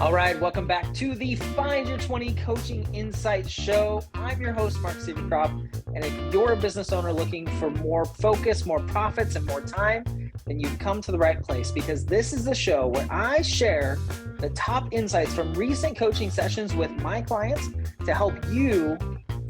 All right, welcome back to the Find Your 20 Coaching Insights Show. I'm your host, Mark Siebekrop, and if you're a business owner looking for more focus, more profits, and more time, then you've come to the right place, because this is the show where I share the top insights from recent coaching sessions with my clients to help you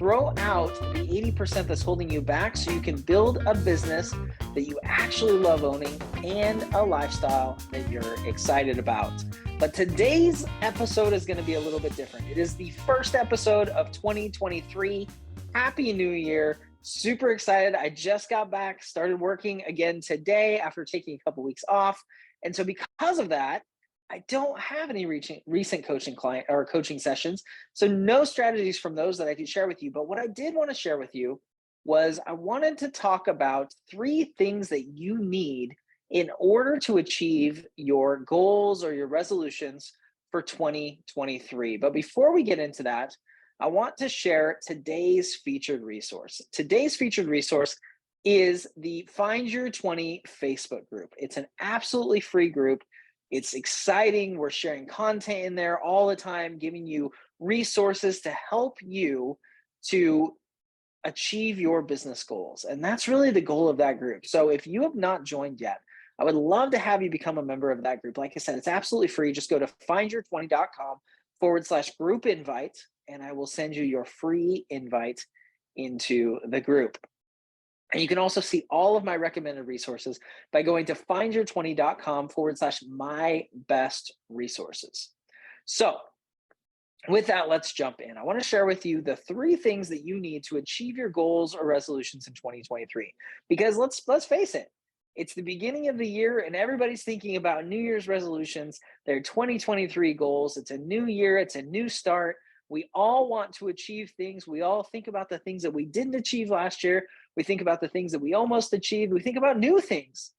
throw out the 80% that's holding you back so you can build a business that you actually love owning and a lifestyle that you're excited about. But today's episode is going to be a little bit different. It is the first episode of 2023. Happy New Year. Super excited. I just got back, started working again today after taking a couple weeks off. And so because of that, I don't have any recent coaching sessions. So no strategies from those that I could share with you. But what I did want to share with you was I wanted to talk about 3 things that you need in order to achieve your goals or your resolutions for 2023. But before we get into that, I want to share today's featured resource. Today's featured resource is the Find Your 20 Facebook group. It's an absolutely free group. It's exciting. We're sharing content in there all the time, giving you resources to help you to achieve your business goals. And that's really the goal of that group. So if you have not joined yet, I would love to have you become a member of that group. Like I said, it's absolutely free. Just go to findyour20.com/group invite, and I will send you your free invite into the group. And you can also see all of my recommended resources by going to findyour20.com/my best resources. So with that, let's jump in. I want to share with you the 3 things that you need to achieve your goals or resolutions in 2023. Because let's face it, it's the beginning of the year and everybody's thinking about New Year's resolutions, their 2023 goals. It's a new year, it's a new start. We all want to achieve things. We all think about the things that we didn't achieve last year. We think about the things that we almost achieved. We think about new things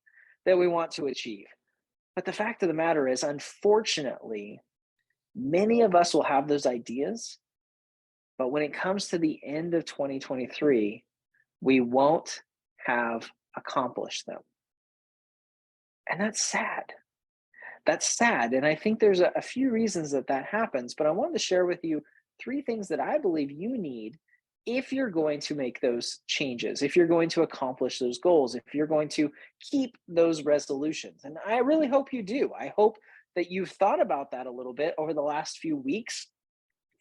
that we want to achieve. But the fact of the matter is, unfortunately, many of us will have those ideas, but when it comes to the end of 2023, we won't have accomplished them. And that's sad. That's sad. And I think there's a few reasons that happens, but I wanted to share with you 3 things that I believe you need if you're going to make those changes, if you're going to accomplish those goals, if you're going to keep those resolutions. And I really hope you do. I hope that you've thought about that a little bit over the last few weeks,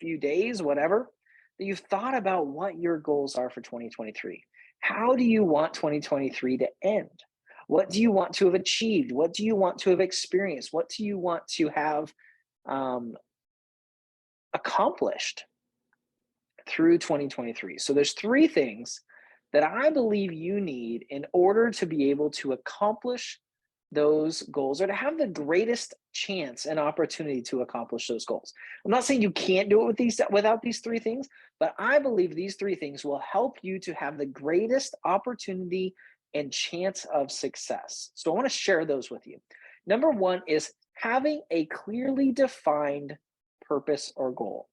few days, whatever, that you've thought about what your goals are for 2023. How do you want 2023 to end? What do you want to have achieved? What do you want to have experienced? What do you want to have accomplished through 2023? So there's 3 things that I believe you need in order to be able to accomplish those goals, or to have the greatest chance and opportunity to accomplish those goals. I'm not saying you can't do it without these 3 things, but I believe these 3 things will help you to have the greatest opportunity and chance of success. So I want to share those with you. Number 1 is having a clearly defined purpose or goal.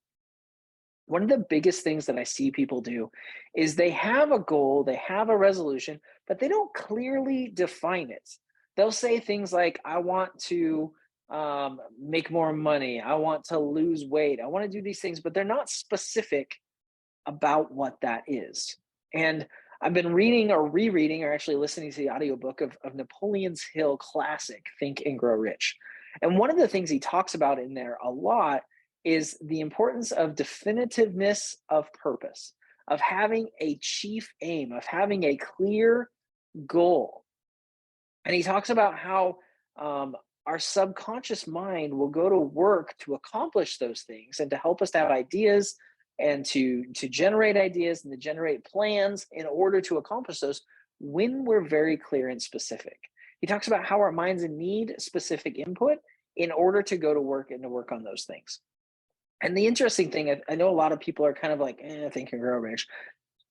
One of the biggest things that I see people do is they have a goal, they have a resolution, but they don't clearly define it. They'll say things like, I want to make more money. I want to lose weight. I want to do these things, but they're not specific about what that is. And I've been reading or rereading or actually listening to the audiobook of Napoleon Hill's classic, Think and Grow Rich. And one of the things he talks about in there a lot is the importance of definitiveness of purpose, of having a chief aim, of having a clear goal. And he talks about how our subconscious mind will go to work to accomplish those things and to help us to have ideas and to generate ideas and to generate plans in order to accomplish those when we're very clear and specific. He talks about how our minds need specific input in order to go to work and to work on those things. And the interesting thing, I know a lot of people are kind of like, Think and Grow Rich.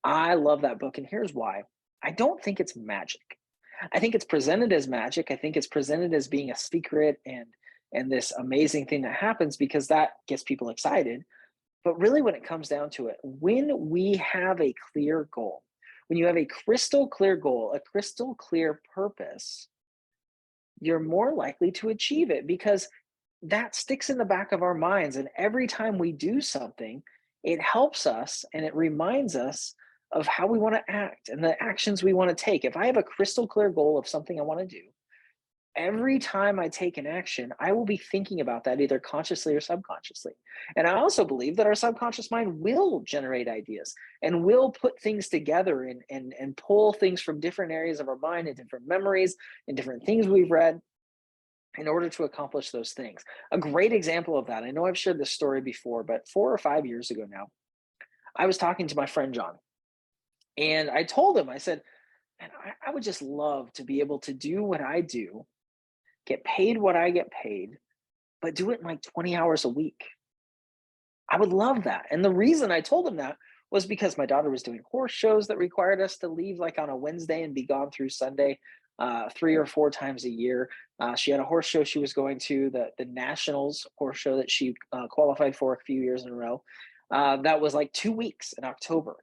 I love that book, and here's why. I don't think it's magic. I think it's presented as magic. I think it's presented as being a secret and this amazing thing that happens because that gets people excited. But really, when it comes down to it, when we have a clear goal, when you have a crystal clear goal, a crystal clear purpose, you're more likely to achieve it because that sticks in the back of our minds. And every time we do something, it helps us and it reminds us of how we want to act and the actions we want to take. If I have a crystal clear goal of something I want to do, every time I take an action, I will be thinking about that either consciously or subconsciously. And I also believe that our subconscious mind will generate ideas and will put things together and pull things from different areas of our mind and different memories and different things we've read in order to accomplish those things. A great example of that, I know I've shared this story before, but 4 or 5 years ago now, I was talking to my friend John, and I told him, I said, man, I would just love to be able to do what I do, get paid what I get paid, but do it in like 20 hours a week. I would love that. And the reason I told him that was because my daughter was doing horse shows that required us to leave like on a Wednesday and be gone through Sunday, 3 or 4 times a year. She had a horse show she was going to, the Nationals horse show that she qualified for a few years in a row. That was like 2 weeks in October.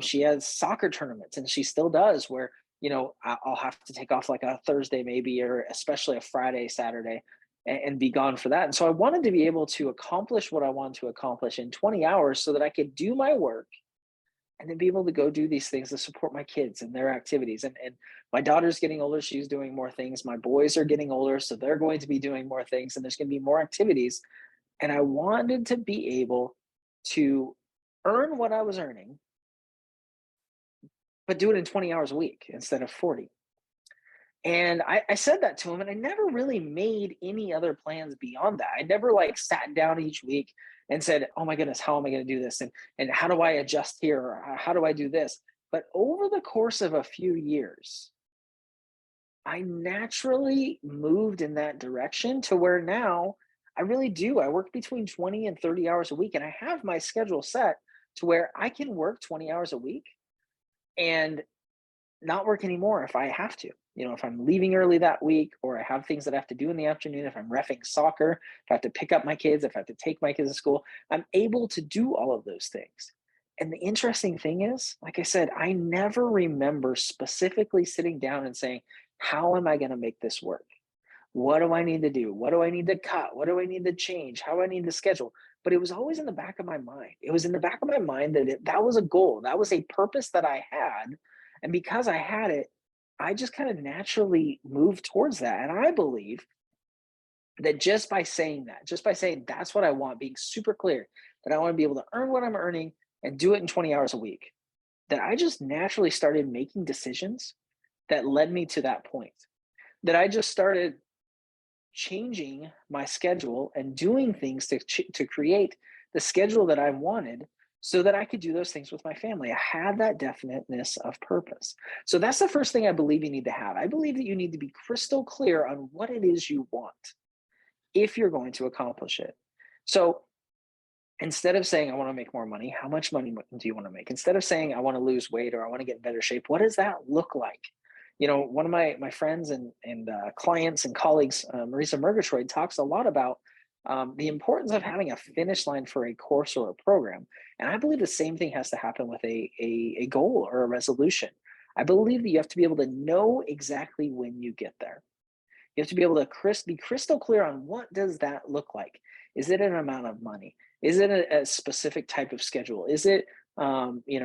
She has soccer tournaments, and she still does, where I'll have to take off like a Thursday maybe, or especially a Friday, Saturday, and be gone for that. And so I wanted to be able to accomplish what I wanted to accomplish in 20 hours so that I could do my work and then be able to go do these things to support my kids and their activities. And my daughter's getting older, she's doing more things. My boys are getting older, so they're going to be doing more things, and there's going to be more activities. And I wanted to be able to earn what I was earning, but do it in 20 hours a week instead of 40. And I said that to him, and I never really made any other plans beyond that. I never like sat down each week and said, "Oh my goodness, how am I going to do this? And how do I adjust here? Or how do I do this?" But over the course of a few years, I naturally moved in that direction to where now I really do. I work between 20 and 30 hours a week, and I have my schedule set to where I can work 20 hours a week and not work anymore if I have to. If I'm leaving early that week, or I have things that I have to do in the afternoon, if I'm refing soccer, if I have to pick up my kids, if I have to take my kids to school, I'm able to do all of those things. And the interesting thing is, like I said, I never remember specifically sitting down and saying, how am I going to make this work? What do I need to do? What do I need to cut? What do I need to change? How do I need to schedule? But it was always in the back of my mind. It was in the back of my mind that that was a goal. That was a purpose that I had. And because I had it, I just kind of naturally moved towards that. And I believe that just by saying that, just by saying that's what I want, being super clear that I want to be able to earn what I'm earning and do it in 20 hours a week, that I just naturally started making decisions that led me to that point. That I just started changing my schedule and doing things to create the schedule that I wanted so that I could do those things with my family. I had that definiteness of purpose. So that's the first thing I believe you need to have. I believe that you need to be crystal clear on what it is you want if you're going to accomplish it. So instead of saying, I want to make more money, how much money do you want to make? Instead of saying, I want to lose weight or I want to get in better shape, what does that look like? One of my friends and clients and colleagues, Marisa Murgatroyd, talks a lot about the importance of having a finish line for a course or a program. And I believe the same thing has to happen with a goal or a resolution. I believe that you have to be able to know exactly when you get there. You have to be able to be crystal clear on what does that look like. Is it an amount of money? Is it a specific type of schedule? Is it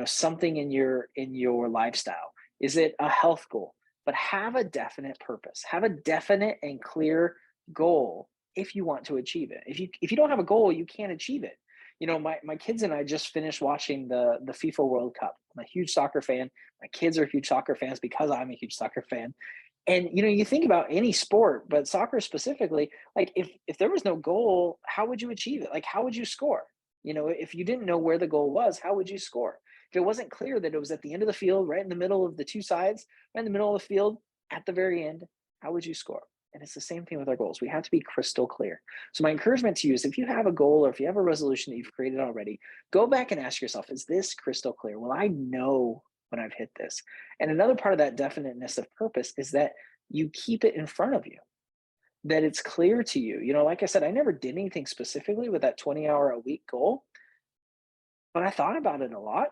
something in your lifestyle? Is it a health goal? But have a definite purpose. Have a definite and clear goal if you want to achieve it. If you don't have a goal, you can't achieve it. My kids and I just finished watching the FIFA World Cup. I'm a huge soccer fan. My kids are huge soccer fans because I'm a huge soccer fan. And you think about any sport, but soccer specifically, like if there was no goal, how would you achieve it? Like how would you score? If you didn't know where the goal was, how would you score? If it wasn't clear that it was at the end of the field, right in the middle of the two sides, right in the middle of the field, at the very end, how would you score? And it's the same thing with our goals. We have to be crystal clear. So my encouragement to you is if you have a goal or if you have a resolution that you've created already, go back and ask yourself, is this crystal clear? Will I know when I've hit this? And another part of that definiteness of purpose is that you keep it in front of you, that it's clear to you. Like I said, I never did anything specifically with that 20-hour a week goal, but I thought about it a lot.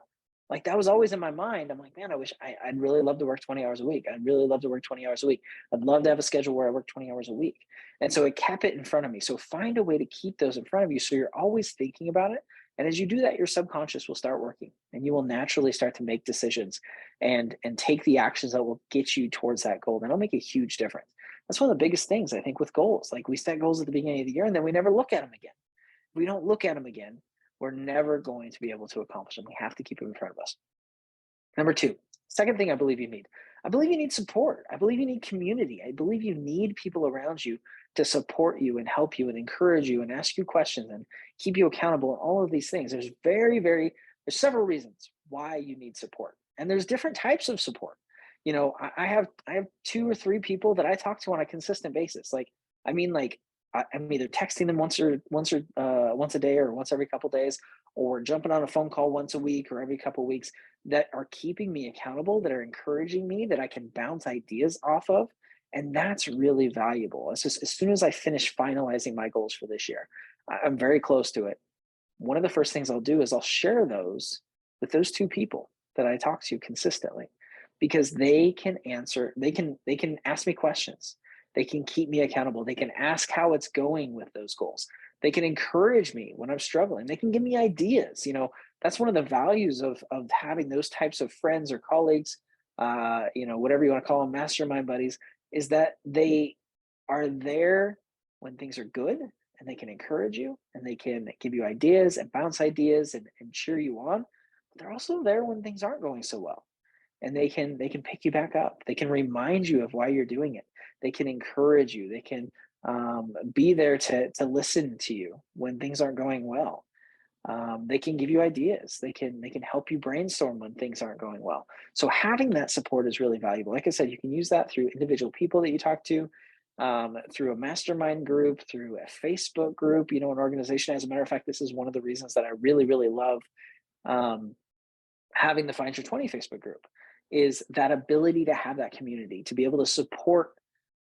Like that was always in my mind. I'm like, man, I'd really love to work 20 hours a week. I'd really love to work 20 hours a week. I'd love to have a schedule where I work 20 hours a week. And so it kept it in front of me. So find a way to keep those in front of you so you're always thinking about it. And as you do that, your subconscious will start working and you will naturally start to make decisions and take the actions that will get you towards that goal. That'll make a huge difference. That's one of the biggest things I think with goals. Like we set goals at the beginning of the year and then we never look at them again. If we don't look at them again, we're never going to be able to accomplish them. We have to keep them in front of us. Number two, second thing I believe you need. I believe you need support. I believe you need community. I believe you need people around you to support you and help you and encourage you and ask you questions and keep you accountable and all of these things. There's several reasons why you need support. And there's different types of support. I have two or three people that I talk to on a consistent basis. I'm either texting them once a day or once every couple days, or jumping on a phone call once a week or every couple of weeks that are keeping me accountable, that are encouraging me, that I can bounce ideas off of. And that's really valuable. It's just as soon as I finish finalizing my goals for this year, I'm very close to it. One of the first things I'll do is I'll share those with those two people that I talk to consistently because they can ask me questions. They can keep me accountable. They can ask how it's going with those goals. They can encourage me when I'm struggling. They can give me ideas. That's one of the values of having those types of friends or colleagues, whatever you want to call them, mastermind buddies, is that they are there when things are good and they can encourage you and they can give you ideas and bounce ideas and cheer you on. But they're also there when things aren't going so well. And they can pick you back up. They can remind you of why you're doing it. They can encourage you. They can be there to listen to you when things aren't going well. They can give you ideas. They can help you brainstorm when things aren't going well. So having that support is really valuable. Like I said, you can use that through individual people that you talk to, through a mastermind group, through a Facebook group, an organization. As a matter of fact, this is one of the reasons that I really, really love um, having the Find Your 20 Facebook group, is that ability to have that community, to be able to support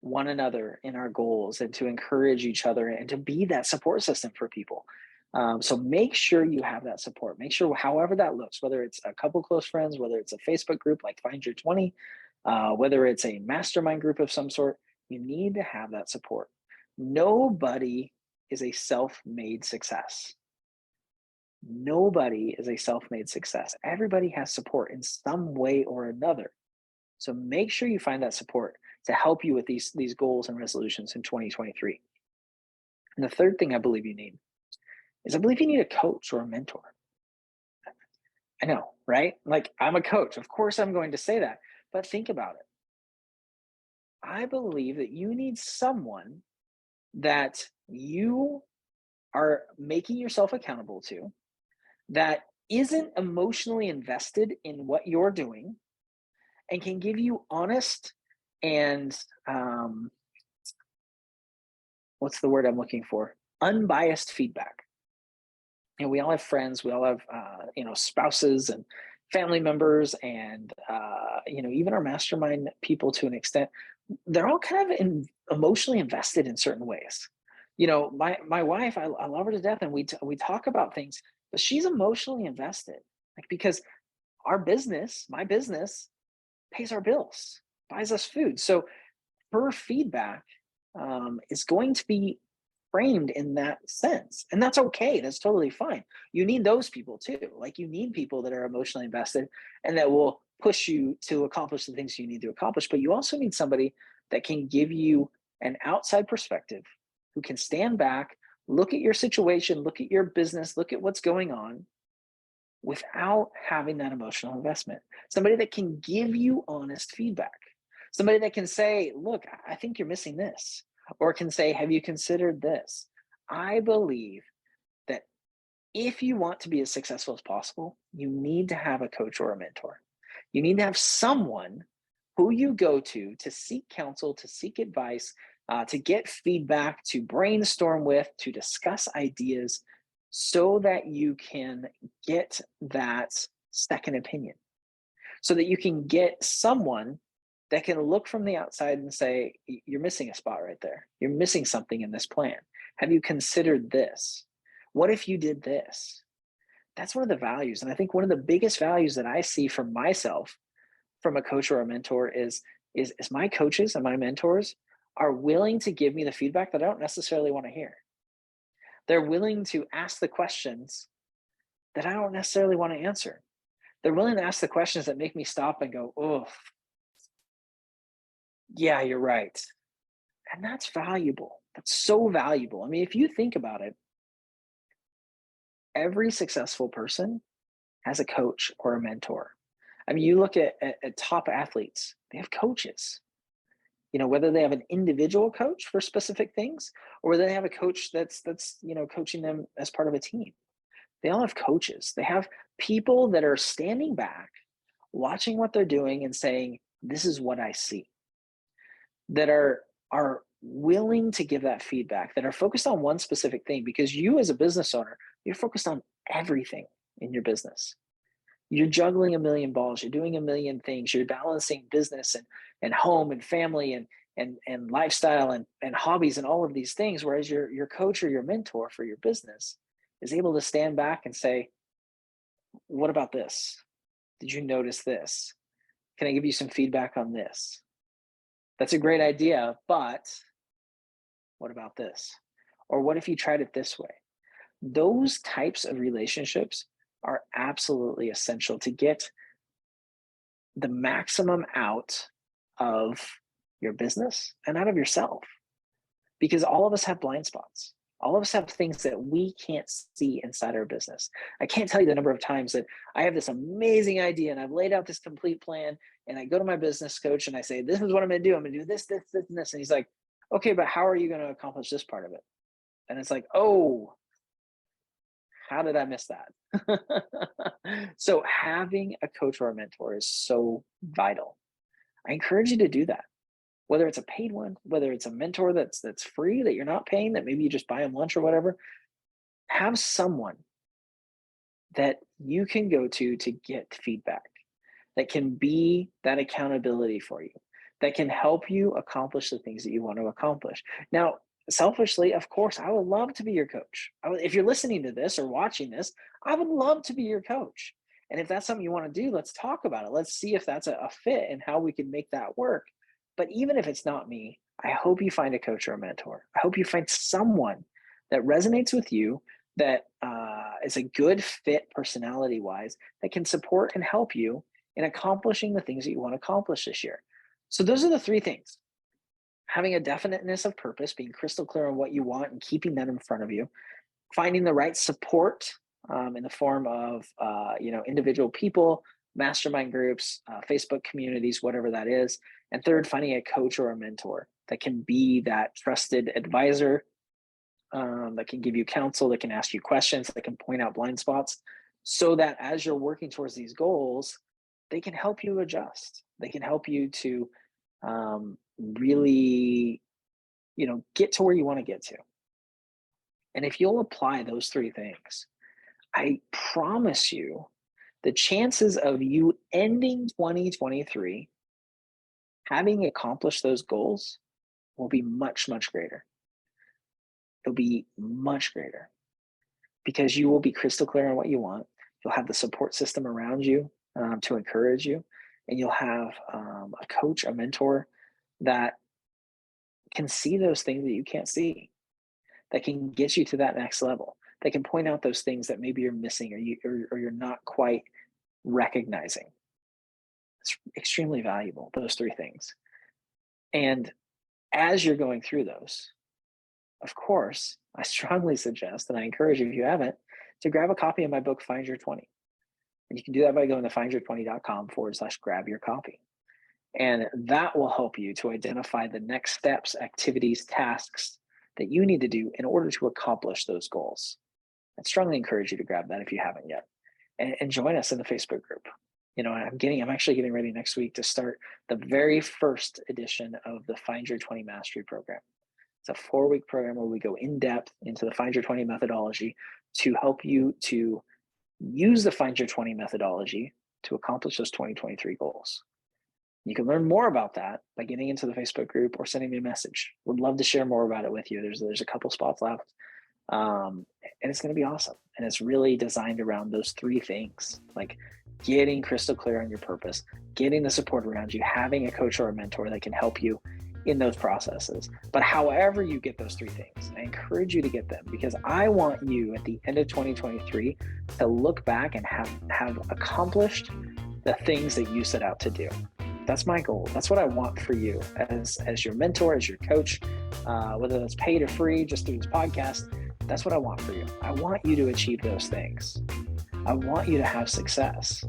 one another in our goals and to encourage each other and to be that support system for people. So make sure you have that support. Make sure, however that looks, whether it's a couple close friends, whether it's a Facebook group like Find Your 20, whether it's a mastermind group of some sort, you need to have that support. Nobody is a self-made success. Nobody is a self-made success. Everybody has support in some way or another. So make sure you find that support to help you with these goals and resolutions in 2023. And the third thing I believe you need is I believe you need a coach or a mentor. I know, right? Like I'm a coach. Of course I'm going to say that, but think about it. I believe that you need someone that you are making yourself accountable to, that isn't emotionally invested in what you're doing and can give you honest and what's the word I'm looking for? Unbiased feedback. We all have friends, we all have spouses and family members, and even our mastermind people to an extent. They're all kind of emotionally invested in certain ways. My wife, I love her to death, and we talk about things, but she's emotionally invested, like because my business, pays our bills, buys us food. So her feedback is going to be framed in that sense. And that's okay. That's totally fine. You need those people too. Like you need people that are emotionally invested and that will push you to accomplish the things you need to accomplish. But you also need somebody that can give you an outside perspective, who can stand back, look at your situation, look at your business, look at what's going on without having that emotional investment. Somebody that can give you honest feedback. Somebody that can say, look, I think you're missing this, or can say, have you considered this? I believe that if you want to be as successful as possible, you need to have a coach or a mentor. You need to have someone who you go to seek counsel, to seek advice, to get feedback, to brainstorm with, to discuss ideas, so that you can get that second opinion, so that you can get someone that can look from the outside and say, you're missing a spot right there. You're missing something in this plan. Have you considered this? What if you did this? That's one of the values. And I think one of the biggest values that I see for myself from a coach or a mentor is my coaches and my mentors are willing to give me the feedback that I don't necessarily want to hear. They're willing to ask the questions that I don't necessarily want to answer. They're willing to ask the questions that make me stop and go, oh, yeah, you're right. And that's valuable. That's so valuable. I mean, if you think about it, every successful person has a coach or a mentor. I mean, you look at top athletes, they have coaches, whether they have an individual coach for specific things or whether they have a coach that's coaching them as part of a team. They all have coaches. They have people that are standing back, watching what they're doing and saying, this is what I see, that are willing to give that feedback, that are focused on one specific thing, because you as a business owner, you're focused on everything in your business. You're juggling a million balls, you're doing a million things, you're balancing business and home and family and lifestyle and hobbies and all of these things. Whereas your coach or your mentor for your business is able to stand back and say, what about this? Did you notice this? Can I give you some feedback on this? That's a great idea, but what about this? Or what if you tried it this way? Those types of relationships are absolutely essential to get the maximum out of your business and out of yourself, because all of us have blind spots. All of us have things that we can't see inside our business. I can't tell you the number of times that I have this amazing idea and I've laid out this complete plan and I go to my business coach and I say, this is what I'm going to do. I'm going to do this, this, this, and this. And he's like, okay, but how are you going to accomplish this part of it? And it's like, oh, how did I miss that? So having a coach or a mentor is so vital. I encourage you to do that. Whether it's a paid one, whether it's a mentor that's free, that you're not paying, that maybe you just buy them lunch or whatever, have someone that you can go to get feedback, that can be that accountability for you, that can help you accomplish the things that you want to accomplish. Now, selfishly, of course, I would love to be your coach. If you're listening to this or watching this, I would love to be your coach. And if that's something you want to do, let's talk about it. Let's see if that's a fit and how we can make that work. But even if it's not me, I hope you find a coach or a mentor. I hope you find someone that resonates with you, that is a good fit personality-wise, that can support and help you in accomplishing the things that you want to accomplish this year. So those are the three things. Having a definiteness of purpose, being crystal clear on what you want and keeping that in front of you. Finding the right support in the form of individual people, mastermind groups, Facebook communities, whatever that is. And third, finding a coach or a mentor that can be that trusted advisor, that can give you counsel, that can ask you questions, that can point out blind spots, so that as you're working towards these goals, they can help you adjust. They can help you to really, get to where you want to get to. And if you'll apply those three things, I promise you the chances of you ending 2023 having accomplished those goals will be much, much greater. It'll be much greater because you will be crystal clear on what you want. You'll have the support system around you to encourage you, and you'll have a coach, a mentor that can see those things that you can't see, that can get you to that next level, that can point out those things that maybe you're missing or you're not quite recognizing. It's extremely valuable, those three things. And as you're going through those, of course, I strongly suggest, and I encourage you if you haven't, to grab a copy of my book, Find Your 20. And you can do that by going to findyour20.com/grab your copy. And that will help you to identify the next steps, activities, tasks that you need to do in order to accomplish those goals. I'd strongly encourage you to grab that if you haven't yet. And join us in the Facebook group. I'm actually getting ready next week to start the very first edition of the Find Your 20 Mastery Program. It's a 4-week program where we go in depth into the Find Your 20 methodology to help you to use the Find Your 20 methodology to accomplish those 2023 goals. You can learn more about that by getting into the Facebook group or sending me a message. Would love to share more about it with you. There's a couple spots left. And it's going to be awesome. And it's really designed around those three things, like getting crystal clear on your purpose, getting the support around you, having a coach or a mentor that can help you in those processes. But however you get those three things, I encourage you to get them, because I want you at the end of 2023 to look back and have accomplished the things that you set out to do. That's my goal. That's what I want for you as your mentor, as your coach, whether that's paid or free, just through this podcast. That's what I want for you. I want you to achieve those things. I want you to have success.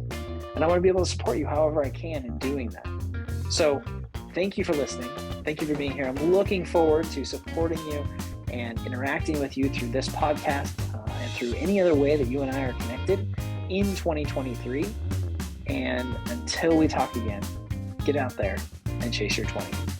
And I want to be able to support you however I can in doing that. So thank you for listening. Thank you for being here. I'm looking forward to supporting you and interacting with you through this podcast and through any other way that you and I are connected in 2023. And until we talk again, get out there and chase your 20.